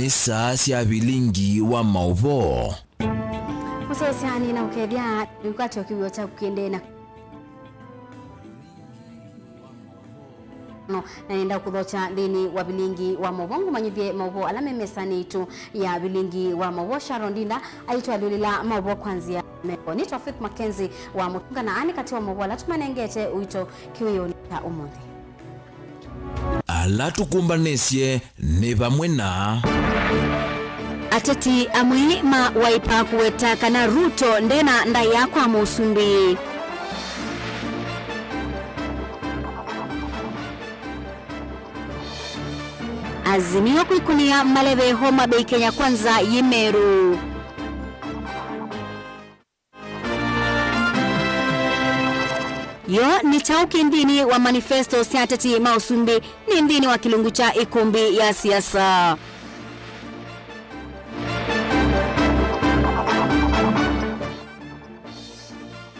nisa cia Vilingi wa Mauvoo. Musesiani na ukedia ukati okiwo cha kukende na na nenda kudhocha dini wa Vilingi wa Mauvoo manyibie Mauvoo alame mesani tu ya Vilingi wa Mauvoo Sharondinda aitwa Lulila Mauvoo kwanzia meko ni Traffic MAKENZI wa mutunga na ani kati wa Mauvoo latumanengete uito kiwiyo ta umuthi alatukumbanesye ne bamwe na ateti amwe ma waipa kuweta kana Ruto ndena ndaya kwa musumbi Azimio kuikunia Malebe Homa Bay Kenya Kwanza Yimeru yo ni chauki ndini wa manifesto siateti mausumbi ni ndini wa kilungu cha ikumbi ya siasa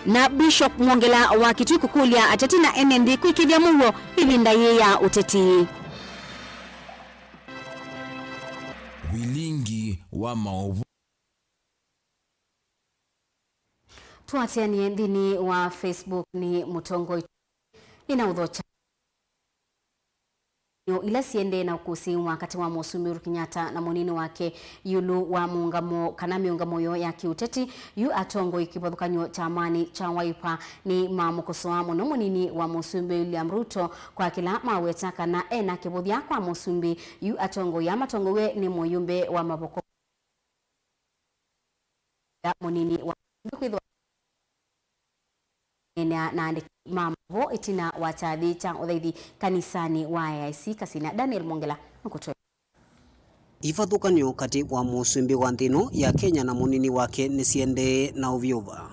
na Bishop Mwongela wa Kitui kukulia ateti na NND kuikidia muwo ibinda ya uteti Vilingi wa Mauvoo. Tuatiani ndini wa Facebook ni mutongo ina udhocha ila siende na ukusi wakati wa Musumi Kenyatta na monini wake yulu wa muungamo kana miungamo yo ya kiuteti yu atongo ikibodhukanyo cha amani cha waipa ni mamukosoa muno monini wa Musumbi William Ruto kwa kila maweta kana ena kibodhia kwa Musumbi yu atongo ya matongo we ni moyumbe wa maboko ya monini wa na Mauvoo itina watadhi cha udhaithi kanisani wa IC kasina Daniel Mwongela mkutoe ifathukanio kati wa musumbi wa nthino ya Kenya na munini wake nisiende na uvyuva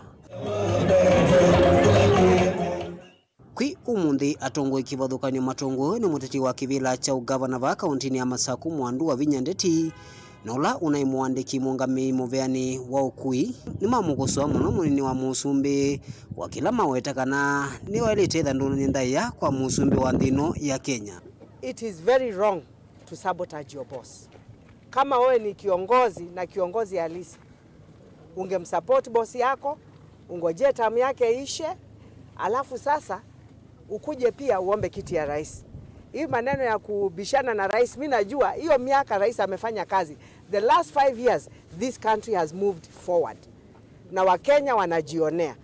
kwi umundi atongo ikivathukanio matongo ni muteti wa kivila cha ugavana va kaunti ya Masaku Mwandu wa Vinyandeti nola unaimwandiki Mungami Muveani wa ukui ni mamukosoa muno munini wa musumbi wa kila maweta kana ni wailete thanduni ndaya kwa musumbi wa nthino ya Kenya. It is very wrong to sabotage your boss. Kama wewe ni kiongozi na kiongozi halisi, ungemsupport boss yako, ungoje tamu yake ishe, alafu sasa ukuje pia uombe kiti ya rais. Hii maneno ya kubishana na rais, mimi najua hiyo miaka rais amefanya kazi. The last 5 years this country has moved forward. Na Wakenya wanajionea.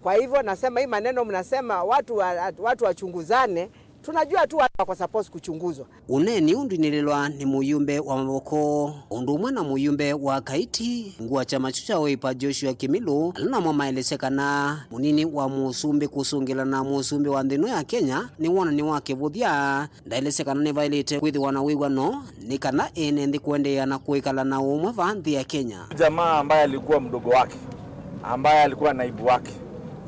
Kwa hivyo nasema hii maneno mnasema watu wachunguzane, tunajua tu wako supposed kuchunguzwa. Uneni undinililwa ni muyumbe wa maboko undumwe na muyumbe wa Kaiti ngua chama cha Wiper Joshua Kimilu alina mwamaelesekana munini wa musumbi kusungila na musumbi wa nthino ya Kenya ni wona ni wake vuthia ndaelesekana ni vailite kwithi wana wigwano ni kana ene ndi kuendelea na kuikala na umwe vanthi ya Kenya. Jamaa ambaye alikuwa mdogo wake, ambaye alikuwa naibu wake,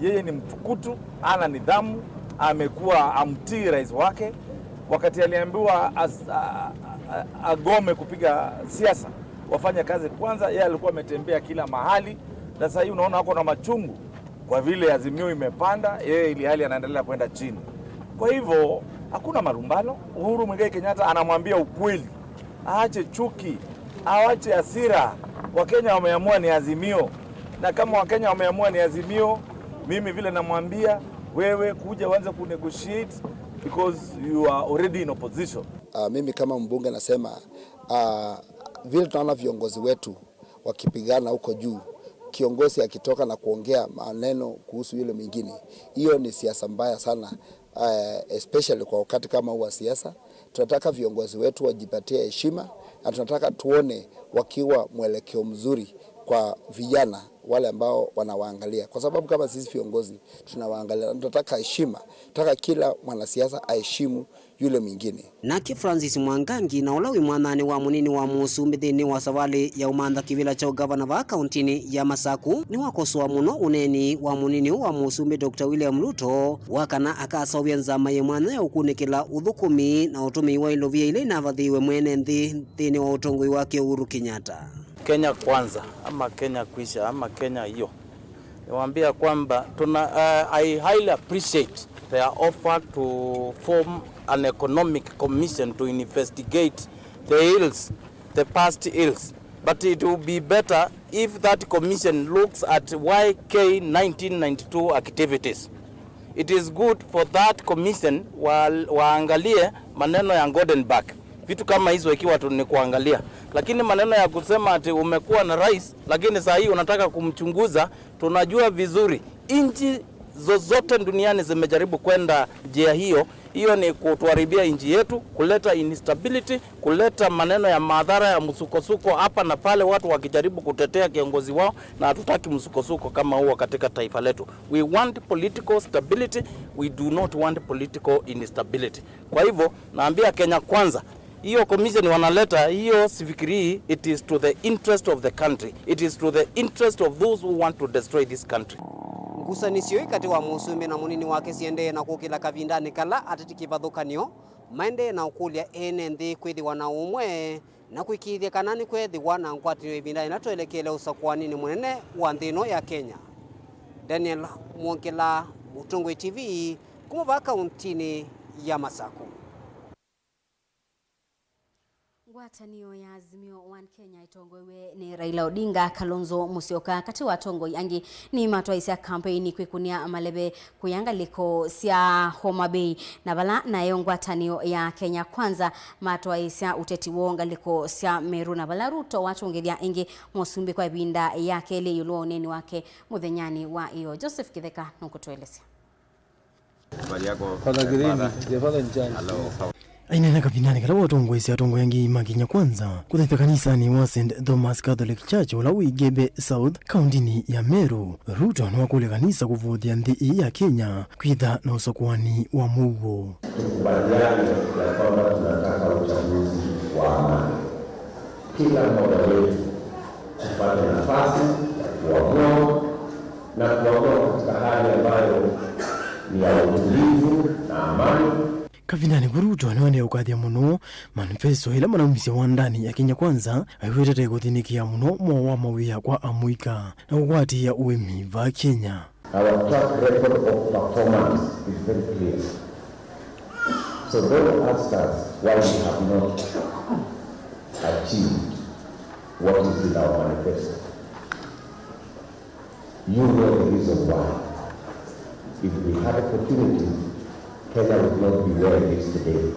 yeye ni mtukutu, ana nidhamu, amekuwa amtii rais wake. Wakati aliambiwa agome kupiga siasa, wafanya kazi kwanza, yeye alikuwa ametembea kila mahali. Sasa hii unaona hako na machungu kwa vile Azimio imepanda, yeye ili hali anaendelea kwenda chini. Kwa hivyo hakuna marumbano. Uhuru Muigai Kenyatta anamwambia ukweli, aache chuki, aache hasira. Wakenya wameamua ni Azimio, na kama Wakenya wameamua ni Azimio, mimi vile namwambia wewe kuja uanze kunegotiate because you are already in opposition. Mimi kama mbunge nasema vile tunaona viongozi wetu wakipigana huko juu, kiongozi akitoka na kuongea maneno kuhusu yule mwingine, hiyo ni siasa mbaya sana, especially kwa wakati kama huu wa siasa. Tunataka viongozi wetu wajipatie heshima na tunataka tuone wakiwa mwelekeo mzuri kwa vijana wale ambao wanawaangalia, kwa sababu kama sisi viongozi tunawaangalia, tunataka heshima, tunataka kila mwanasiasa aheshimu yule mwingine. Nake Francis Mwangangi na ulawi mwanani wa munini wa musumbi thini wa savali ya umantha kivila cha ugavana va kauntini ya Masaku ni wakosoa muno uneni wa munini wa musumbi Dr. William Ruto wakana akasovya nzama ye mwana ya ukunikila uthukumi na utumi wa ilovia ile inavathiwe mwene nthi thini wa utongoi wake Uhuru Kenyatta. Kenya kwanza ama Kenya kuisha ama Kenya hiyo. Niwaambia kwamba I highly appreciate their offer to form an economic commission to investigate the ills the past ills. But it will be better if that commission looks at YK 1992 activities. It is good for that commission waangalie maneno ya Goldenberg. Vitu kama hizo ikiwa tu ni kuangalia. Lakini maneno ya kusema ati umekuwa na rais, lakini saa hii unataka kumchunguza, tunajua vizuri. Nchi zozote duniani zimejaribu kwenda njia hiyo. Hiyo ni kutuharibia nchi yetu, kuleta instability, kuleta maneno ya madhara ya msukosuko hapa na pale, watu wakijaribu kutetea kiongozi wao, na hatutaki msukosuko kama huo katika taifa letu. We want political stability, we do not want political instability. Kwa hivyo naambia Kenya Kwanza, hiyo commission wanaleta hiyo, sifikiri it is to the interest of the country, it is to the interest of those who want to destroy this country. Ngusanisio ikati wa musumbi na munini wake siende na kukila kavindani kala atitikivathukanio maende na ukulia ene nthi kwithiwa na umwe na kwikithia kanani kwethiwa na ngwatanio ivindani na tuelekele usakwani ni munene wa nthino ya Kenya. Daniel Mwonkela, Mutungwe TV, kuma kauntini ya Masako. Ngwatanio ya Azimio One Kenya itongowe ni Raila Odinga, Kalonzo Musyoka kati wa tongo yangi ni matwaisia kampeni kwikunia malebe kuyangaliko sia Homa Bay na bala na ngwatanio ya Kenya Kwanza matwaisia uteti wongaliko sia Meru na bala Ruto watungelia ingi musumbi kwa binda yake ile yulo neni wake muthenyani wa iyo. Joseph Kitheka nukutuelezea. Aina na kapinani kala watongwesi atongo yangi Kenya Kwanza kuthaitha kanisani wa St. Thomas Catholic Church wala Wigebe South kauntini ya Meru. Ruto ni wakule kanisa kuvuthia nthi ya Kenya kwitha na usakwani wa Mauvoo. Tukubaliane ya kwamba tunataka uchaguzi wa amani. Kila mmoja wetu tupate nafasi ya kuamua na kuamua katika hali ambayo ni ya utulivu na amani. Kavindani Ruto aniwende ukathia muno manifesto ila manaumisya wa ndani ya Kenya Kwanza aiwetete kuthinikia muno mwa wa mawia kwa amuika na ukwati ya uemi va Kenya. Our track record of performance is very clear. So don't ask us why we have not achieved what is in our manifesto. You know the reason why. If we had opportunity, Kenya would not be where it is today.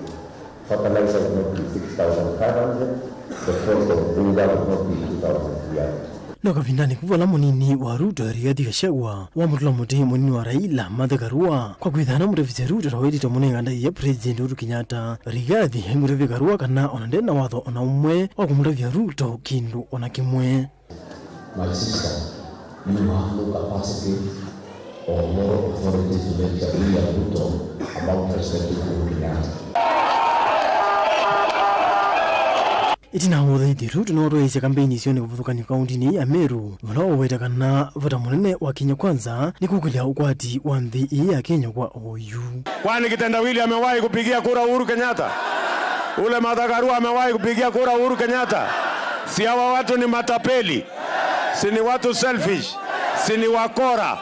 Fertilizer would not be 6,500. The cost of Bunga would not be 2,300. No kavindani kuvala munini wa Ruto Rigathi Gachagua wa mutula muti munini wa Raila Mathakarua kwa kwithana mutevise Ruto rawedita munenganda ya President Uhuru Kenyatta. Rigathi mutevie Karua kana onandena watho ona umwe wa kumutevia Ruto kindu ona kimwe. My sister, you have no capacity or more authority to make a real Ruto about President Uhuru Kenyatta. Itina wothaiti Ruto no roesya kampeni sione kuvuthukania kauntini ya Meru vala wetakana vota munene wa Kenya Kwanza ni kukulia ukwati wa nthi ya Kenya kwa oyu. Kwani kitendawili amewahi kupigia kura Uhuru Kenyatta? Ule Mathakarua amewahi kupigia kura Uhuru Kenyatta? Si hawa watu ni matapeli? Si ni watu selfish? Si ni wakora?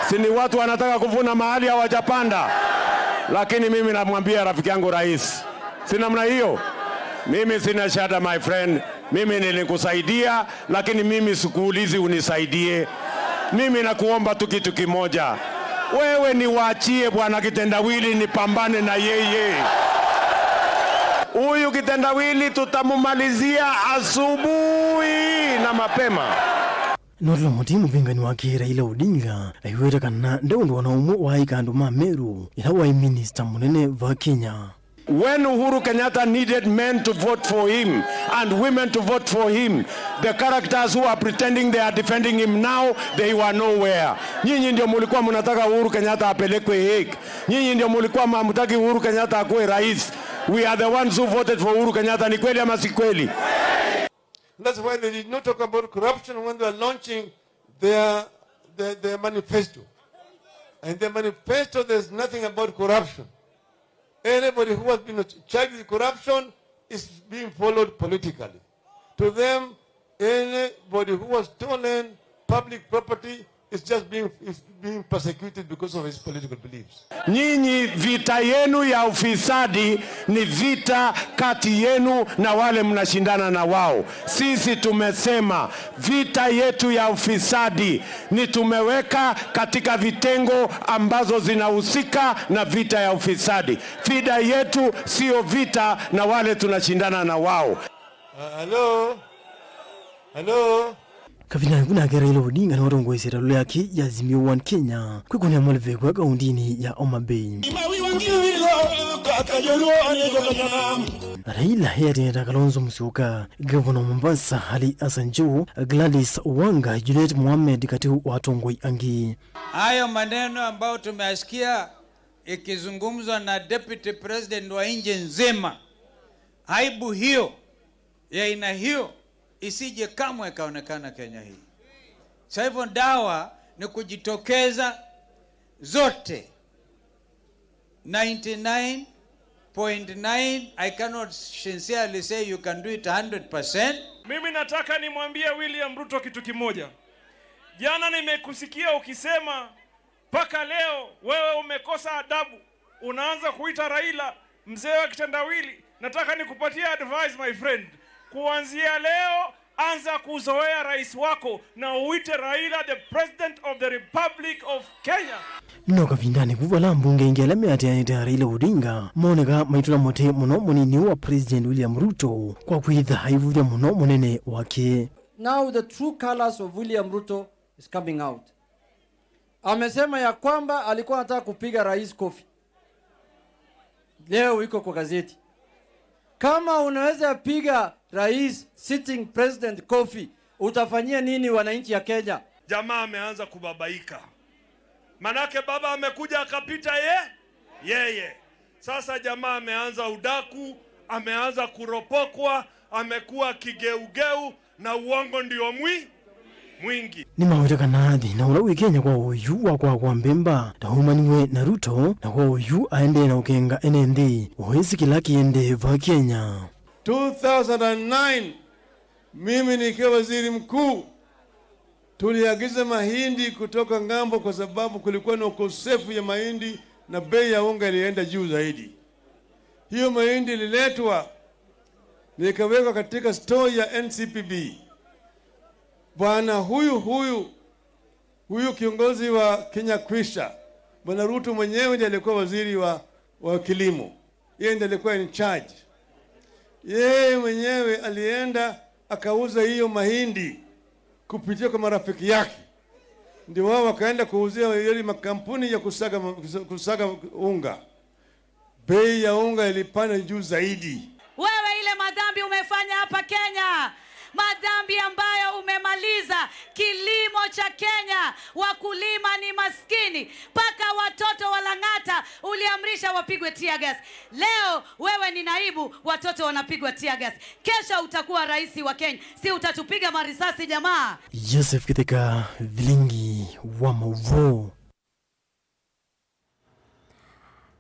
Si ni watu wanataka kuvuna mahali hawajapanda? Lakini mimi namwambia rafiki yangu rais, si namna hiyo. Mimi sina shada my friend, mimi nilikusaidia, lakini mimi sikuulizi unisaidie. Mimi nakuomba tu kitu kimoja, wewe niwaachie bwana kitendawili nipambane na yeye. Huyu kitendawili tutamumalizia asubuhi na mapema. Notula muti muvingani wake Raila Odinga aiwetakana ndeundo wana umu wa ikandu ma Meru ila wa minister munene va Kenya. When Uhuru Kenyatta needed men to vote for him and women to vote for him, the characters who are pretending they are defending him now, they were nowhere. Nyinyi ndio mulikuwa mnataka Uhuru Kenyatta apelekwe Hague. Nyinyi ndio mulikuwa mnataka Uhuru Kenyatta akuwe rais. We are the ones who voted for Uhuru Kenyatta. Ni kweli ama si kweli? That's why they did not talk about corruption when they were launching their manifesto. And the manifesto, there's nothing about corruption. Anybody who has been charged with corruption is being followed politically. To them, anybody who has stolen public property is just being persecuted because of his political beliefs. Nyinyi vita yenu ya ufisadi ni vita kati yenu na wale mnashindana na wao. Sisi tumesema vita yetu ya ufisadi ni tumeweka katika vitengo ambazo zinahusika na vita ya ufisadi. Vita yetu sio vita na wale tunashindana na wao. Hello. Kavina kuna Raila Odinga na warongo isira lule yake ya Azimio One Kenya kwikoni amalve kwa kaundini ya Homa Bay. Raila heri Kalonzo Musyoka, Governor Mombasa Ali Hassan Joho, Gladys Wanga, Juliet Mohamed kati watongoi angi. Hayo maneno ambayo tumeasikia ikizungumzwa na Deputy President wa nchi nzima, aibu hiyo ya aina hiyo isije kamwe kaonekana Kenya hii. Sasa hivyo dawa ni kujitokeza zote 99.9. I cannot sincerely say you can do it 100%. Mimi nataka nimwambie William Ruto kitu kimoja. Jana nimekusikia ukisema paka leo wewe umekosa adabu. Unaanza kuita Raila mzee wa kitendawili. Nataka nikupatie advice my friend. Kuanzia leo anza kuzoea rais wako na uite Raila the President of the Republic of Kenya. Mnoka vindani kuvala mbunge ingela meateanita Raila Odinga moneka maitula mote muno munini wa President William Ruto kwa kuidha haivuja muno munene wake. Now the true colors of William Ruto is coming out. Amesema ya kwamba alikuwa anataka kupiga rais kofi. Leo iko kwa gazeti. Kama unaweza piga rais sitting president kofi, utafanyia nini wananchi ya Kenya? Jamaa ameanza kubabaika. Manake baba amekuja akapita yeye. Sasa jamaa ameanza udaku, ameanza kuropokwa, amekuwa kigeugeu na uongo ndio mwingi. Ni mawetaka nadhi na ulawi Kenya kwa uyu wa kwa mbemba na humaniwe na Ruto na kwa uyu aende na ukenga NND uhezi kilaki ende va Kenya. 2009 mimi nikiwa waziri mkuu tuliagiza mahindi kutoka ngambo kwa sababu kulikuwa na ukosefu ya mahindi na bei ya unga ilienda juu zaidi. Hiyo mahindi ililetwa nikawekwa katika store ya NCPB. Bwana huyu kiongozi wa Kenya Kwisha, Bwana Ruto mwenyewe ndiye alikuwa waziri wa kilimo. Yeye ndiye alikuwa in charge. Yeye mwenyewe alienda akauza hiyo mahindi kupitia kwa marafiki yake. Ndio wao wakaenda kuuzia yale makampuni ya kusaga unga. Bei ya unga ilipanda juu zaidi. Wewe ile madhambi umefanya hapa Kenya, madhambi ambayo umemaliza kilimo cha Kenya, wakulima ni maskini, paka watoto walang'ata uliamrisha wapigwe tear gas. Leo wewe ni naibu, watoto wanapigwa tear gas. Kesho utakuwa rais wa Kenya, si utatupiga marisasi jamaa? Joseph Kiteka, Vilingi wa Mauvoo.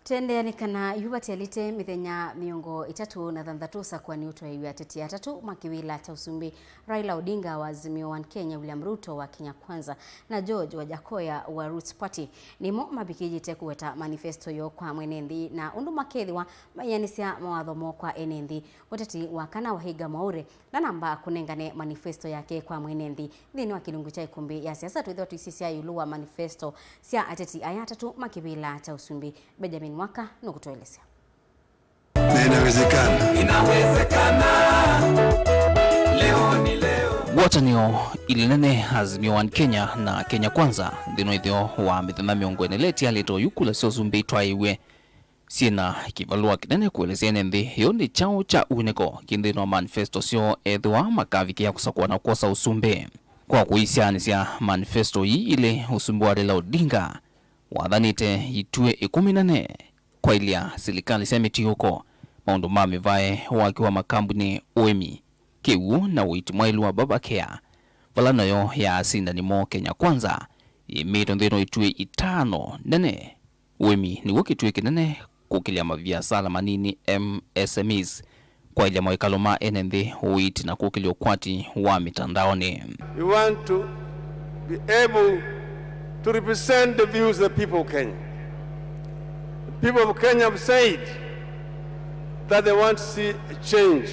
Tendeanikana yubati alite mithenya miongo 36 sakwani utwa ya teti ya 3 makiwila cha usumbi Raila Odinga wa Azimio One Kenya, William Ruto wa Kenya Kwanza na George Wajakoya wa Roots Party nimo mabikijite kuweta manifesto yo kwa mwenendi na undu makethiwa mayanisia mawathomo kwa enendi wateti wakana wahiga maure na namba kunengane manifesto yake kwa mwenendi thini wa kilungu cha ikumbi ya siasa twithwa tuisisia yulu wa manifesto sia ateti aya 3 makiwila cha usumbi Benjamin Mwaka nukutuelezea. Inawezekana. Leo ni leo. Watanio ilinene Azimio One Kenya na Kenya Kwanza ndino ithio wa mithema miongo eneleti alito yukula sio zumbitwa iwe sina kivalua kinene kuelezea nende hiyo ni chao cha WINAKE kindino manifesto sio edwa makaviki ya kusakwa na kukosa usumbe kwa kuisianisia manifesto hii ile usumbe wa Raila Odinga wadhanite itue 14 kwa ilia serikali semeti huko maundu mamivae wakiwa makambuni OEMI kiwu na uitimwailu wa babakea valano yo ya asinda nimo Kenya Kwanza imito ndino itue 5 nene OEMI ni wukitue kinene kukilia mabiashara manini MSMEs kwa ilia mwakaloma NND uiti na kukilia ukwati wa mitandaoni. We want to be able to represent the views of the people of Kenya. The people of Kenya have said that they want to see a change.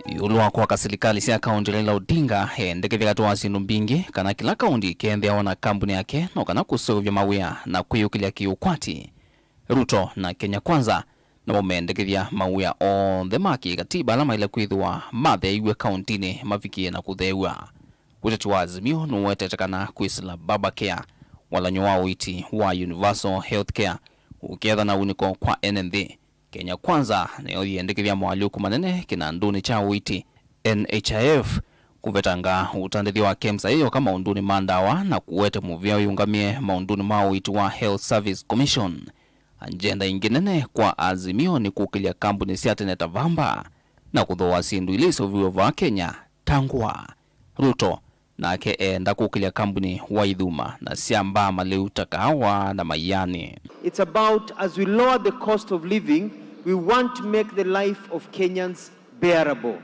Yulwa kwa kasilikali siya kaunti Raila Odinga ndeke vikatoa sindu mbingi kana kila kaunti kendea na kampuni yake no kana kusovya mawia na kuyukilia kiukwati. Ruto na Kenya Kwanza na momendekithia mawia on the maki katiba alama ile kwithwa mathe iwe kauntini mafikie na kuthewa. Kutetiwa Azimio nuwetetekana kwisila Babacare wala nywa witi wa Universal Healthcare ukiedha na uniko kwa NND. Kenya Kwanza nayo yendekithia mwaliuku manene kina nduni cha witi NHIF kuvetanga utandithio wa KEMSA hiyo kama unduni mandawa na kuwete muvia yungamie maunduni mawiti wa Health Service Commission. Agenda inginene kwa Azimio ni kukilia kampuni siateneta vamba na kuthoa sindu iliso viwe va Kenya tangwa. Ruto na ke enda kukilia kampuni wa Idhuma na siamba maleuta kahawa na mayani. It's about, as we lower the cost of living, we want to make the life of Kenyans bearable.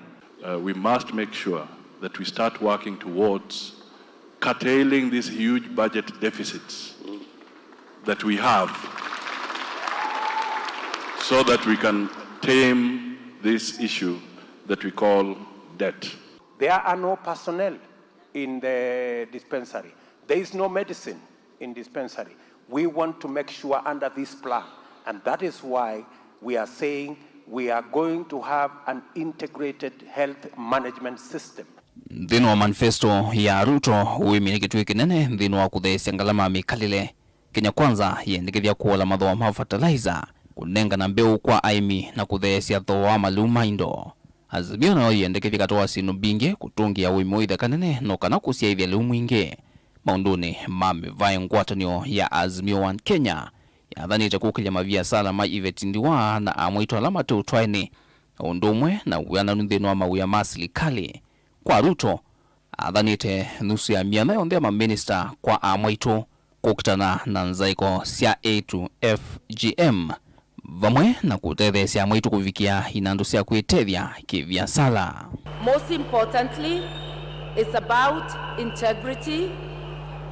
We must make sure that we start working towards curtailing these huge budget deficits that we have, so that we can tame this issue that we call debt. There are no personnel in the dispensary. There is no medicine in dispensary. We want to make sure under this plan, and that is why we are saying we are going to have an integrated health management system. Dhino wa manifesto ya Ruto uimini kitu kinene dhino wa kuthesi ngalama mikalile. Kenya Kwanza yendekithia kuola madhoa ma fertilizer kunenga na mbeu kwa aimi na kuthesi ya thoa maluma indo. Azimio na yendekithia katoa sinu bingi kutungi ya uimoitha kanene no kana kusia ithia lumu inge. Maunduni mame vae ngwatanio ya Azimio wa Kenya ya dhani itakukilia mavia sala ma ivetindiwa na amwito alama teutwaini undumwe na uyana nundhino wa mawia masili kali. Kwa Ruto adhanite nusu ya miana yondea maminister kwa amwito kukutana na nzaiko sia A to FGM vamwe na kutethe sia amwito kuvikia inandu sia kuitethia kivya sala. Most importantly, it's about integrity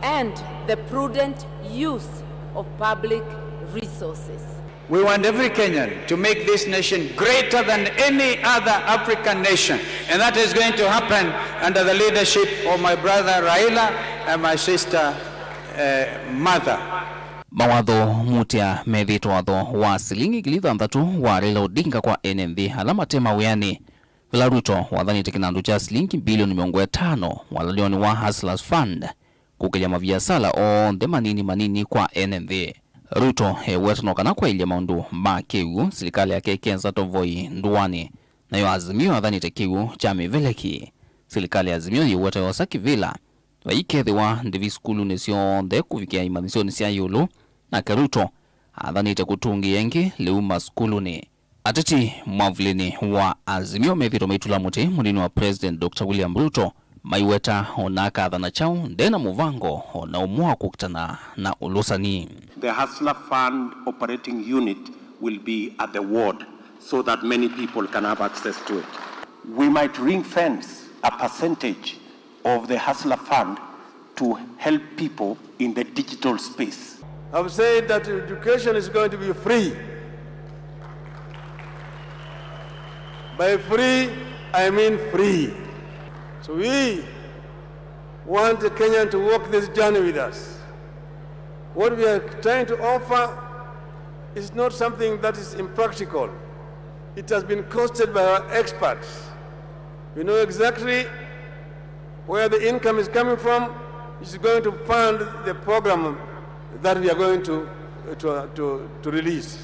and the prudent use of public resources. We want every Kenyan to make this nation greater than any other African nation. And that is going to happen under the leadership of my brother Raila and my sister Mother. Mawadho mutia methito wadho wa silingi kilithandatu wa Raila Odinga kwa NND alama tema wiani. Vila Ruto wadhani tekinandu cha silingi bilioni 500 walalioni wa Hustlers Fund kukilia mavia sala on the manini kwa NND. Ruto wetano kana kwa ilia maundu makeu serikali yake Kenza tovoi nduani na yo Azimio adhani tekiu chami veleki. Serikali ya Azimio yiweta yosaki vila waikethewa ndivi skulu nesio de kuvikia imanisio nisia yulu na Ruto adhani tekutungi yengi leuma skulu ni atati mwavulini wa Azimio methito meitula muti munini wa President Dr. William Ruto maiweta onaka adhana chao ndena muvango na umua kukutana na ulusani. The Hustler Fund operating unit will be at the ward so that many people can have access to it. We might ring fence a percentage of the Hustler Fund to help people in the digital space. I've said that education is going to be free. By free, I mean free. So we want the Kenyan to walk this journey with us. What we are trying to offer is not something that is impractical. It has been costed by our experts. We know exactly where the income is coming from, which is going to fund the program that we are going to release.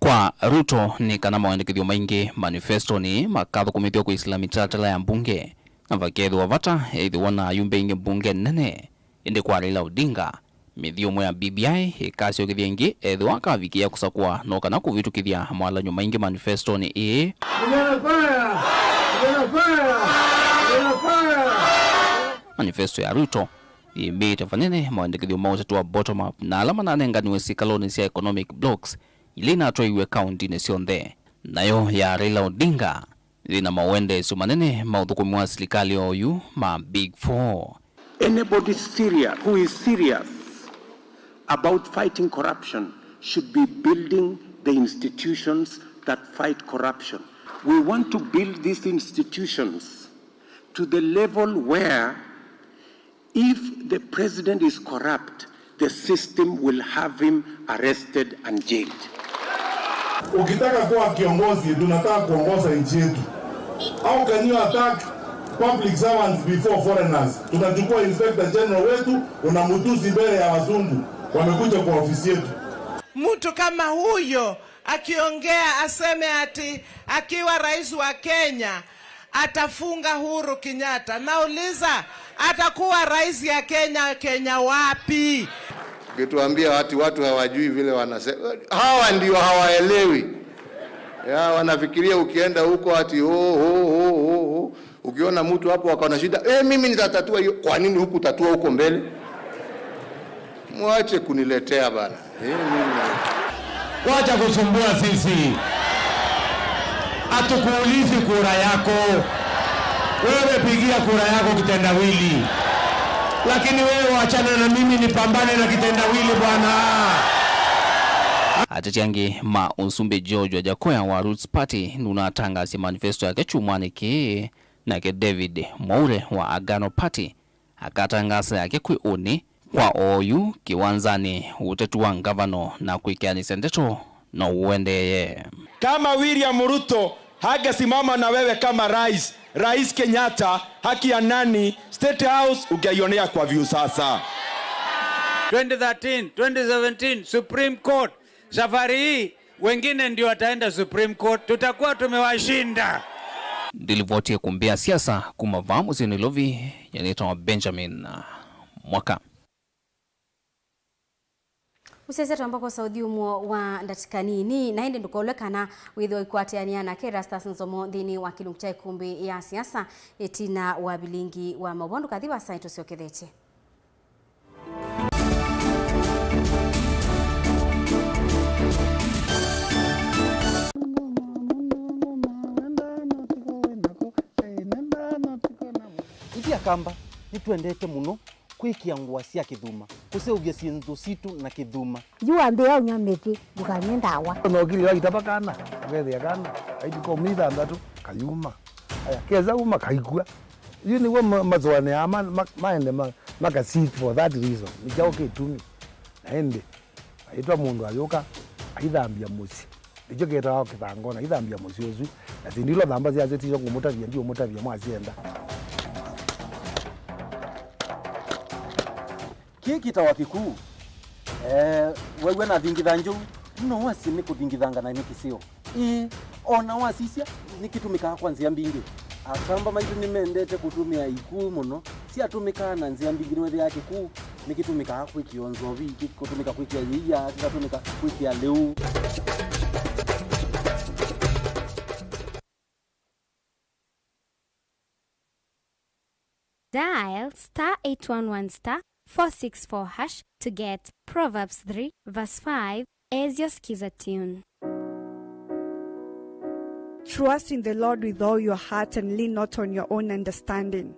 Kwa Ruto ni kana maandikithio maingi manifesto ni makatho kumithio kwa Islami tatala ya mbunge na vakedho wavata ethi wana yumbe inge mbunge nene indi kwa Raila Odinga mithio mwe ya BBI ikasio kithiengi ethi wakavikia kusakwa no kana kuvitukithia mwala nyuma ingi manifesto ni manifesto ya Ruto imite fanene maandikithio mautatu wa bottom up na alama nanenganiwe sikaloni sia economic blocks ilina atoiwe county nesionthe nayo ya Raila Odinga lina mawende sumanene maudhukumi wa serikali oyu ma Big Four. Anybody who is serious about fighting corruption should be building the institutions that fight corruption. We want to build these institutions to the level where if the president is corrupt, the system will have him arrested and jailed. Ukitaka kuwa kiongozi, tunataka kuongoza nchi yetu. How can you attack public servants before foreigners? Tunachukua inspector general wetu, unamtusi mbele ya wazungu wamekuja kwa ofisi yetu. Mtu kama huyo akiongea aseme ati akiwa rais wa Kenya atafunga Uhuru Kenyatta. Nauliza, atakuwa rais ya Kenya wapi? Ukituambia watu hawajui vile wanasema, hawa ndio hawaelewi. Wanafikiria ukienda huko ati ukiona mtu hapo akaona shida, mimi nitatatua hiyo. Kwa nini huku tatua huko mbele? Mwache kuniletea bana. Wacha kusumbua sisi. Hatukuulizi kura yako. Wewe pigia kura yako kitendawili. Lakini wewe waachana na mimi nipambane na kitendawili bwana. Atatiangi ma Unsumbe George wa Jakoya wa Roots Party nunatangaza manifesto yake chumani ke na ke David Moure wa Agano Party akatangaza yake kwiuni kwa oyu kiwanzani utetu wa ngavano na kuikiani sendeto na uendeye. Kama William Ruto hagesimama na wewe kama Rais Kenyatta, haki ya nani State House ukaionea kwa view sasa. 2013, 2017 Supreme Court. Safari hii wengine ndio wataenda Supreme Court, tutakuwa tumewashinda. Ndilivotie kumbia siasa kumavamu zinilovi yanitwa Benjamin Mwaka. Useseto ambako Saudi umo wa ndatikanini na hindi ndukolekana witho ikwatianiana ke Rastas Nzomo dhini wa kilungcha ikumbi ya siasa etina wa Vilingi wa Mauvoo kadhiwa saito siokethete. Itia kamba nituendete muno kwikia ngwa cia kithuma kuseugia cintu situ na kithuma jua mbea unyameti ukanyenda wa no gili wa itabakana wethe kana aitiko mitha ndatu kayuma aya keza uma kaikua yuni wa mazwane ama maende maka seat for that reason nikao kitumi naende aitwa mundu ayoka aithambia musi ijo getawa kitangona aithambia musi ozu na ndilo thamba cia zetizo ngumutavia ndio mutavia mwazienda kiki tawa kikuu wewe na thingitha njuu no wasi ni kuthingithanga na nikisio ona wasisia nikitumika kwanzia mbingi akamba maitu nimendete kutumia ikuu muno si atumika na nzia mbingi wewe yake kuu nikitumika kwikionzo viki kutumika kwikia yia kutumika kwikia leu. Dial *811*464# to get Proverbs 3 verse 5 as your skiza tune. Trust in the Lord with all your heart and lean not on your own understanding.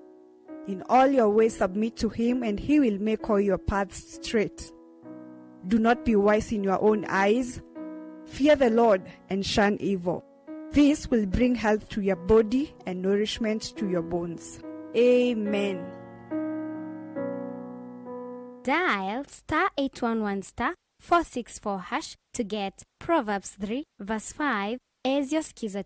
In all your ways submit to him and he will make all your paths straight. Do not be wise in your own eyes. Fear the Lord and shun evil. This will bring health to your body and nourishment to your bones. Amen. Dial *811*464# to get Proverbs 3 verse 5 as your skiza.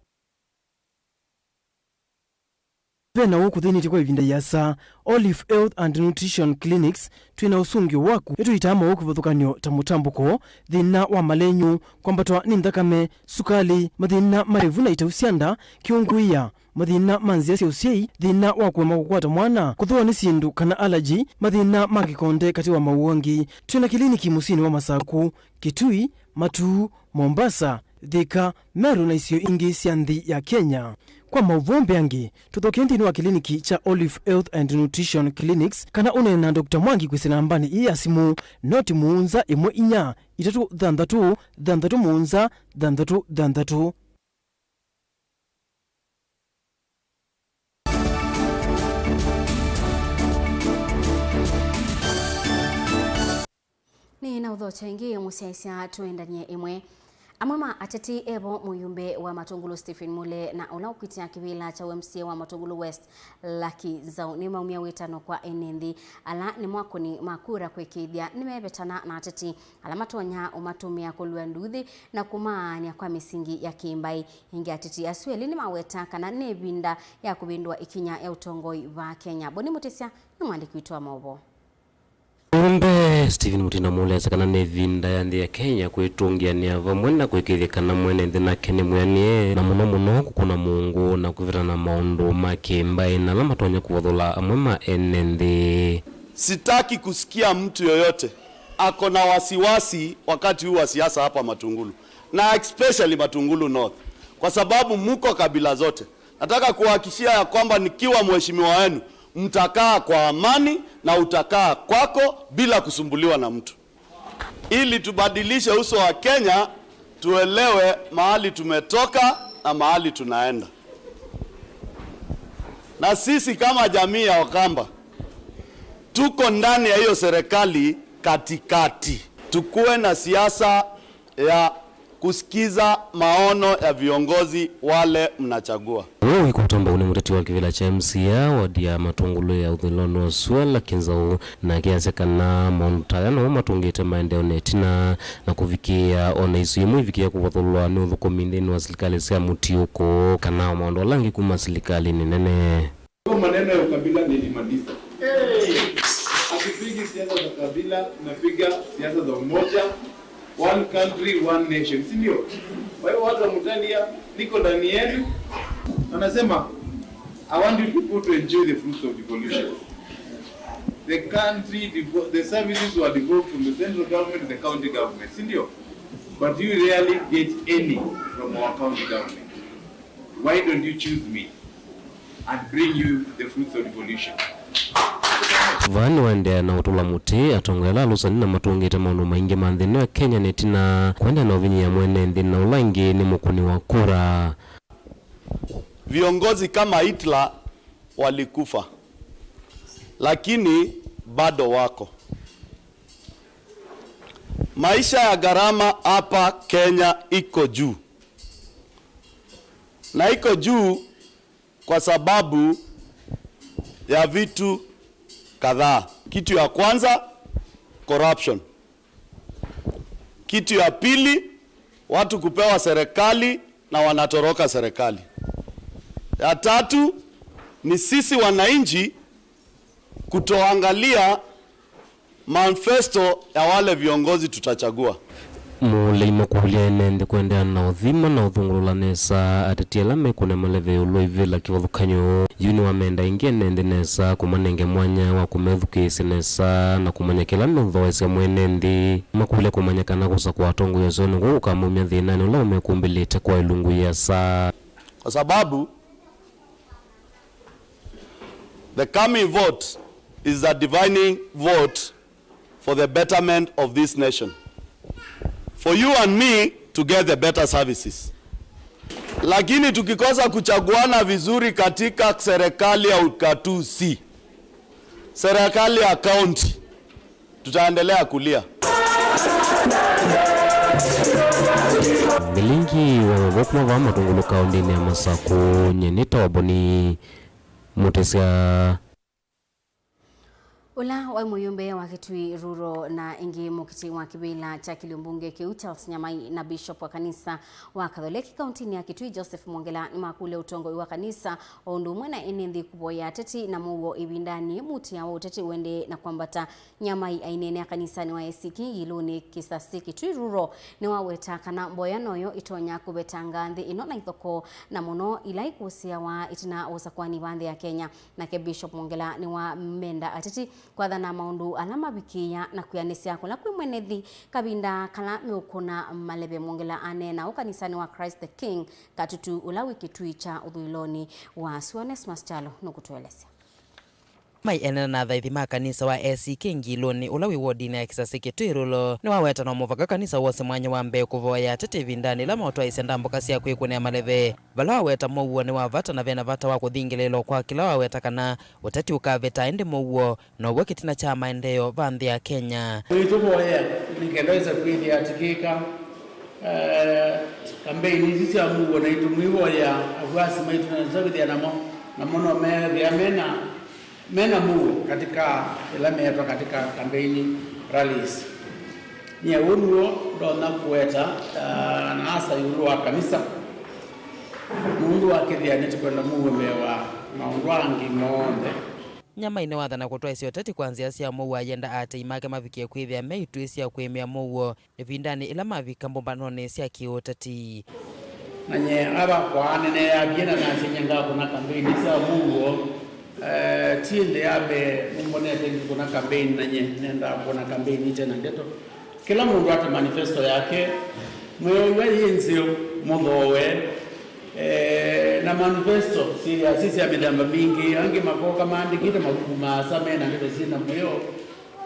Vena woku thini kwa ivinda yasa Olive Health and Nutrition Clinics twina usungio waku etu itama woku vuthukanio tamutambuko thina wa malenyu kwambatwa ni nthakame sukali mathina marevu na itausianda kiunguia mathina manzia cia usiei thina wa kuema kukwata mwana kuthua ni sindu kana allergy mathina magikonde kati wa mauongi twina kliniki musini wa Masaku Kitui Matu Mombasa Thika Meru na isio ingi cia nthi ya Kenya. Kwa Mauvoo mbeangi tuthokendi ni wa kliniki cha Olive Health and Nutrition Clinics kana unena Dr. Mwangi kwisina ambani iya simu noti muunza imwe inya itatu thanthatu 6 ni na udhocha ingi musiaisia tuendanie imwe. Amama ateti ebo muyumbe wa Matungulu Stephen Mule na unaokutia kiwila cha MCA wa Matungulu West Lucky Zau ni maumia wetano kwa enendi ala ni mwako ni makura kwekithia nimebetana na ateti ala matonya umatumia kulua nduthi na kumaania kwa misingi ya kimbai ingi ateti asweli ni maweta kana nebinda ya kubindwa ikinya ya utongoi wa Kenya. Boni Mutesia ni mwandiki wetu wa Mauvoo. Mbe Stephen Mutina Mule sakana nevinda yandi ya Kenya kwetungia ni ava mwena kwekithikana mwene ndina kene mwene na muno kukuna Mungu na kuvira maundu makimbai na lama tonya kuwadhula amwema enende. Sitaki kusikia mtu yoyote ako na wasiwasi wakati huu wa siasa hapa Matungulu, na especially Matungulu North, kwa sababu muko kabila zote. Nataka kuhakikishia ya kwamba nikiwa mheshimiwa wenu mtakaa kwa amani na utakaa kwako bila kusumbuliwa na mtu, ili tubadilishe uso wa Kenya, tuelewe mahali tumetoka na mahali tunaenda. Na sisi kama jamii ya Wakamba tuko ndani ya hiyo serikali katikati. Tukuwe na siasa ya kusikiza maono ya viongozi wale mnachagua. Wewe kutomba une muteti wa kivila cha MCA wadia Matungulu ya udhilono swela kinzao na kiasekana montayano matungite maendeleo netina na kufikia ona isimu ifikia kuwathulwa ni uthukumindeni wa serikali sia mutiuko kana maondo langi kuma serikali ni nene. Kwa maneno ya ukabila nilimaliza. Akipigi siasa za kabila napiga siasa za umoja. One country, one nation. Si ndio? Kwa hiyo watu wa Mutania niko ndani yenu. Anasema I want you people to enjoy the fruits of devolution. The country, the services were devolved from the central government to the county government. Si ndio? But you rarely get any from our county government. Why don't you choose me and bring you the fruits of devolution? Vani wende na utula muti atongela lusani na matungite maunu maingi mandhini wa Kenya netina kwenda na uvinyi ya mwene ndini na ulangi ni mukuni wa kura. Viongozi kama Hitler walikufa, lakini bado wako. Maisha ya gharama hapa Kenya iko juu. Na iko juu kwa sababu ya vitu kadhaa. Kitu ya kwanza, corruption. Kitu ya pili, watu kupewa serikali na wanatoroka serikali. Ya tatu ni sisi wananchi kutoangalia manifesto ya wale viongozi tutachagua. Mule imakuhulia enende kuendea na udhima na udhungulula nesa atatiela mekune maleve uloivila kiwathukanyo yuni wamenda ingia nende nesa kumanenge mwanya wa kumethukisi nesa na kumanya kila nuthoesya mwenendi makuhulia kumanya kana kusa kwa atongu ya zoni kuka mumia dhinani ula umekumbilite kwa ilungu ya saa. Kwa sababu the coming vote is a divining vote for the betterment of this nation. For you and me to get the better services. Lakini tukikosa kuchaguana vizuri katika serikali ya ukatusi, serikali ya county, tutaendelea kulia. Vilingi wa Mauvoo wa Matungulu kaunti ya Masako nyenita waboni Mutesia. Ula wa muyumbe wa Kitui Ruro na ingi mukiti wa kibila cha Kiliumbunge Charles Nyamai na Bishop wa kanisa wa Katholiki kaunti ya Kitui Joseph Mwongela ni makule utongo wa kanisa ondu mwena enendi kuboya teti na muwo ibindani muti ya uteti wende na kwambata Nyamai ainene ya kanisa ni wa ACK Iluni Kisasi Kitui Ruro ni waweta kana mboya noyo itonya kubetanga nthi inona ithoko na muno ilai kusia wa itina osakwani bandhi ya Kenya na ke Bishop Mwongela ni wa menda ateti kwa dhana maundu alama bikia na kuyanisia kula kwimwenethi kabinda kala meukuna malebe Mwongela anena ukanisani wa Christ the King katutu ulawi Kitui cha udhuiloni wa Suanes Maschalo nukutuelesea. Mai enena na thaithi ma kanisa wa ACK Ngiloni ulawi wodini ya Kisasi Kitui Ruro ni waweta na muvaka kanisa wose mwanya wa mbeo kuvoya tete vindani lama otwa isenda mboka siya kuikune ya maleve vala waweta Mauvoo ni wavata na vena vata wa kuthingililo kwa kila waweta kana utati ukaveta ende Mauvoo na uwe kitina cha maendeo vandhi ya Kenya. nikeleza kwili atikika kampeni sisi amu na itumiwa ya avasi maitu na zaidi ya na mono mena mu katika ilame yetu katika kampeni rallies ni unwo ndo na kueta na hasa yulu wa kanisa mundu wakithia neti kwenda muwemewa maundwangi monde nyama ine wathana kutwaisio tati kwanzia cia Mauvoo ayenda ate imake mavikie kwithia meitu cia kwimia Mauvoo ivindani ila mavika mbombanoni cia kiutati nanye aba kwa nene ya biena na sinyanga kuna kampeni cia Mauvoo tinde abe mbonete kuna kampeni nanye nenda kuna kampeni tena ndeto kila mundu ata manifesto yake mwewe yenzio mudhowe na manifesto sisi amedamba mingi ange makoka maandikite mabuku masame na ndio sina moyo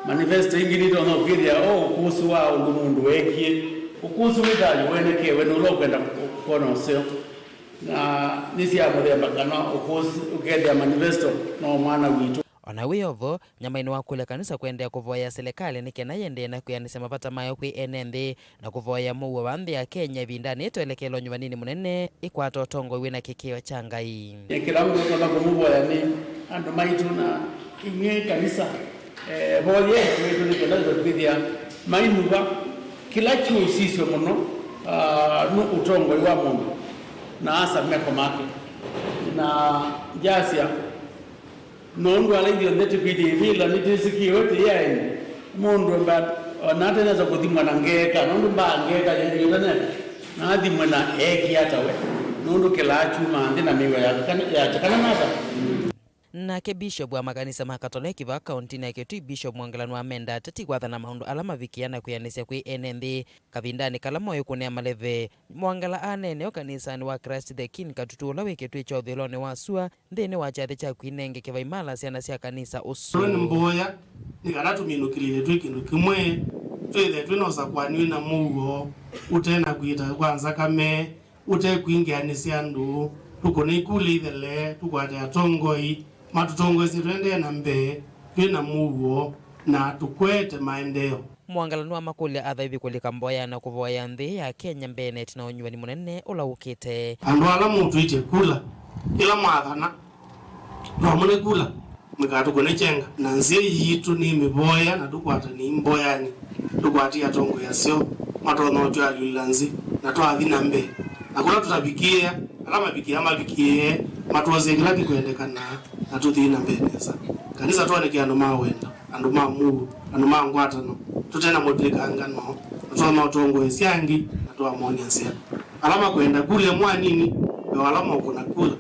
manifesto ingi nito no kiria kuhusu wa mundu wekie ukuhusu witali weneke wenulo kwenda kuona sio na nisi amudemba kana ukuhusu ukethia manifesto no mwana witu ona wiyovo nyama ino wakule kanisa kwendea kuvoya serikali nikena yende na kuyanisa mapata mayo kwi enende na kuvoya Mauvoo wa nthi ya Kenya vindani itoelekelo nyuvanini munene ikwato tongo wina kikio changai kila mtu kwa kumuvoya ni andu maitu na inge kanisa boye kwetu ni kwenda kuthia mainuva kila kiu sisi muno no utongo wa mundu na asa meko make na jasia nondu alaithio ndeti kwiti vila nitisikiwe tiyaini mundu mba nateneza kuthimwa na ngeka nondu mba ngeka yetane na thimwe na eki atawe nondu kilachuma ndi na miwa ya chakana mata nake bishop wa makanisa makatoliki va kaunti na Kitui Bishop Mwangalano amenda tati gwathana maundu ala mavikiana kuyanisia kwi enenthi kavindani kala moyo kunea maleve Mwangala anene o kanisani wa Christ the King katutula wikitwi cha uthiloni wa sua nthini wa chathe cha kwinenge kivaimala ciana cia kanisa usu ni mboya ni kana tuminukilile twi kindu kimwe twithe twinosa kwaniwe na Mauvoo utena kwita kwanza kame utekwingianisia ndu tukone ikule ithele tukwate atongoi matutongwezi twende na mbe twina Mauvoo na tukwete maendeo Mwangalano wa makulia athaivi kulika mboya na kuvoya nthi ya Kenya mbene tina unyuani munene ulaukite andu ala mutu ite kula ila mwathana no mune kula mikatu kone chenga na nzie yitu ni miboya na tukwata ni mboyani tukwati atongo yasio matono twa lilanzi na twathi na mbe na kula tutabikia alama bikia mabikie matuoze kila kikwendekana na tuthina mbeneza kanisa twaneke andu mawenda andu ma Mauvoo andu ma ngwatano tutena modlika ngano twa utongo esiangi na twa monia sia alama kwenda kule mwanini yo alama kuna kula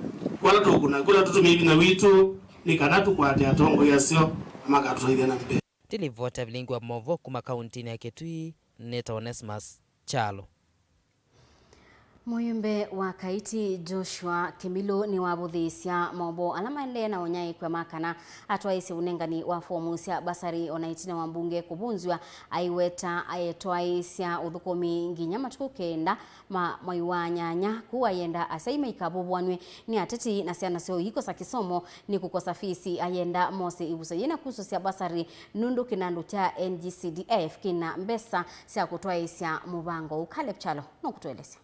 wala tu kuna kula tutumibi na witu ni kana tukwate atongo yasio amaka tuithia na mbe tilivota Vilingi wa Mauvoo kuma kaunti ya Kitui Neta Onesmus Chalo Muyumbe wa kaiti Joshua Kimilo ni wabuthisya Mauvoo alama nle na onyai kwa makana atwaisi unengani wa fomu cia basari onaitina wa mbunge kubunzwa aiweta ayetwaisya uthukumi nginya matuku kenda mwaiwa nyanya kuwa yenda asaima ikabubwanwe ni ateti na ciana cio ikosa kisomo ni kukosa fisi ayenda mose ibuso yena kuso cia basari nundu kinandu cha NGCDF kina mbesa cia kutwaisya mubango ukale Chalo no kutueleza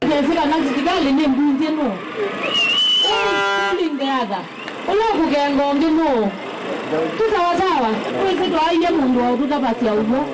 Fika nazi kigali ni mbunje no. Lingaza. Ola kugengo ngino. Tusawasawa. Kwese twaye mundu wa tutapatia ugo.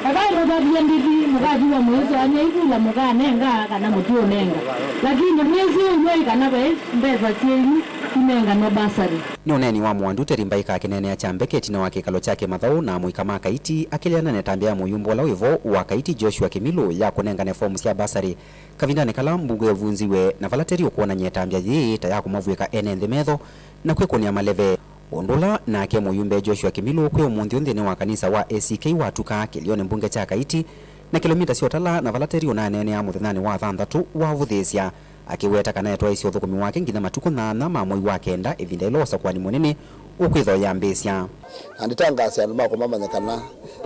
Akairo tabia ndidi mugaji wa mwezi anya ikula muganenga kana mutio nenga. Lakini mwezi uyo kana be mbeza tieni kinenga no basari. Noneni wa mwandu terimbaika kinene cha mbeketi na wakikalo chake Mauvoo na muikama kaiti akiliana ne tambia muyumbo la wivo wa kaiti Joshua Kimilo ya kunenga ne formu cia basari kavindani kala mbunge yavunziwe na valaterio kuona nyetambia yi tayako mavuika enenthi metho na kwikonia maleve ondola na ke muyumbe Joshua Kimilo kwe umundi nthini wa kanisa wa ACK watuka kilione mbunge cha kaiti na kilomita ciotala na valaterio na nene ya muthinani wa thanthatu wa vuthisia akiweta kana etwaisi uthukumi wake nginya matuku na mamoi wa kenda ivinda ilosa kwani munene ukwitho ya mbesya anditangasa andu mako mamanyakana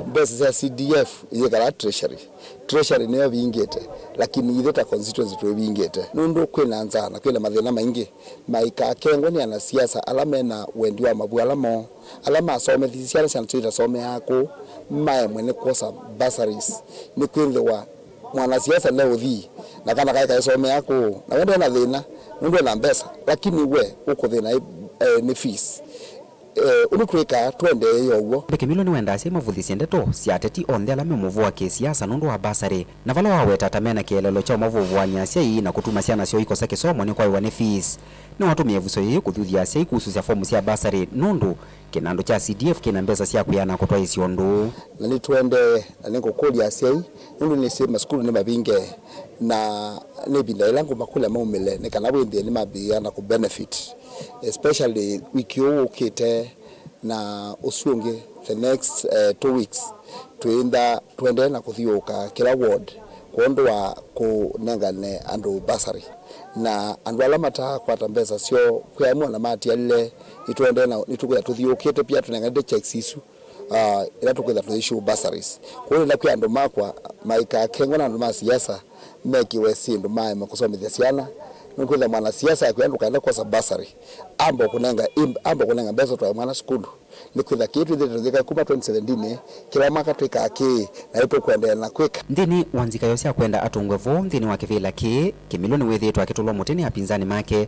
mbesa cia CDF iyekara treasury niyo bingite lakini itheta constituency twe bingite nundu kwina nzana kwina mathina maingi maika kengwe ni ana siasa alamena wendi wa mabu alama asomethisia ciana twita some yako mae mwene kosa bursaries ni kwindwa mwanasiasa leo thi na kana kai kaisome yako na wende na thina ndio na mbesa lakini we uko thina ni fees unukwika twende yoguo Bekemilo ni wenda sema vuthisi ndeto siateti onde ala Mauvoo wa kisiasa nundu wa basari na vala waweta tamena kielelo cha Mauvoo wa nyasia hii na kutuma siana sio ikosa kisomo ni kwa iwane fees ni watumie vuso hii kuthuthia sia ikusu cia fomu cia basari nundu kinando cha CDF kina mbesa cia kuyana kutwa iciondu na ni twende na niko kodi sia nundu ni sema skulu ni mabinge na ni binda ilangu makula maumele ni kana wende ni mabia ku benefit especially wiki ukite na usunge the next 2 weeks tuende na kuthiuka kila ward kuondoa kunengane andu basari na andu ala mata kwata mbesa sio kuyamwa na mati alle nituende na nitukuya tuthiukite pia tunengane checks isu ila tukwenda tuishu bursaries kwa hiyo kwa andu makwa maika kengo na andu ma siasa mekiwe sindu mae makusomithia ciana nukwenda mwana siasa yakwenda kaenda kwa bursary ambo kunenga mbesa twa mwana skulu nikwenda kitu thika kuma 2017 kila mwaka twika aki na ipo kwenda na kwika ndini wanzika yose akwenda atungwe vo ndini wa kivila ki kimiloni wethitwa akitulwa muteni apinzani make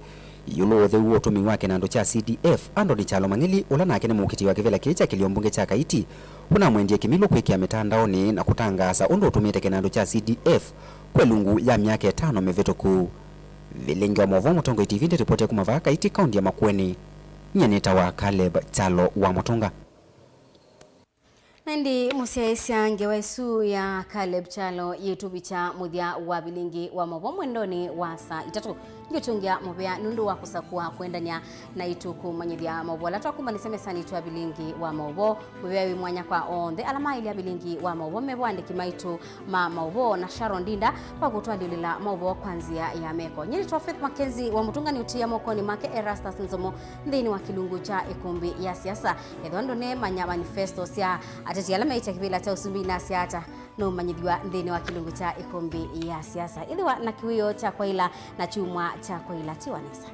yulo the utumi wake na ndo cha CDF ando ni chalo mangili ula nake ni mukiti wa kivila kicha kiliombunge cha Kaiti una mwendie Kimilo kwikia mitandaoni na kutangaza undo utumite kinando cha CDF kwa lungu ya miaka 5 meveto ku Vilingi wa Mauvoo Mutongo TV ndi ripoti ya kumava Kaiti kaunti ya Makueni nyaneta wa Caleb Chalo wa Mutonga Ndi musiaisia ngewaisu ya Caleb Chalo yetubi cha muthia wa Vilingi wa Mauvoo mwendoni wa saa 3 ngitungia mubea nundu wa kusakua kwendania na ituku manyithia Mauvoo la twakuma niseme sani twa Vilingi wa Mauvoo mubea wi mwanya kwa onde alama ile ya Vilingi wa Mauvoo mebwandiki maitu ma Mauvoo na Sharon Dinda kwa kutwalilila Mauvoo kwanzia ya meko nyini twa Faith Makenzi wa Mutunga ni utia mokoni make Erastus Nzomo ndini wa kilungu cha ikumbi ya siasa edhondo ne manya manifesto sia ateti alama ita kibila cha usumbi na siata no manyidwa ndini wa kilungu cha ikumbi ya siasa idhiwa na kiwio cha kwaila na chumwa cha kwaila tiwanesa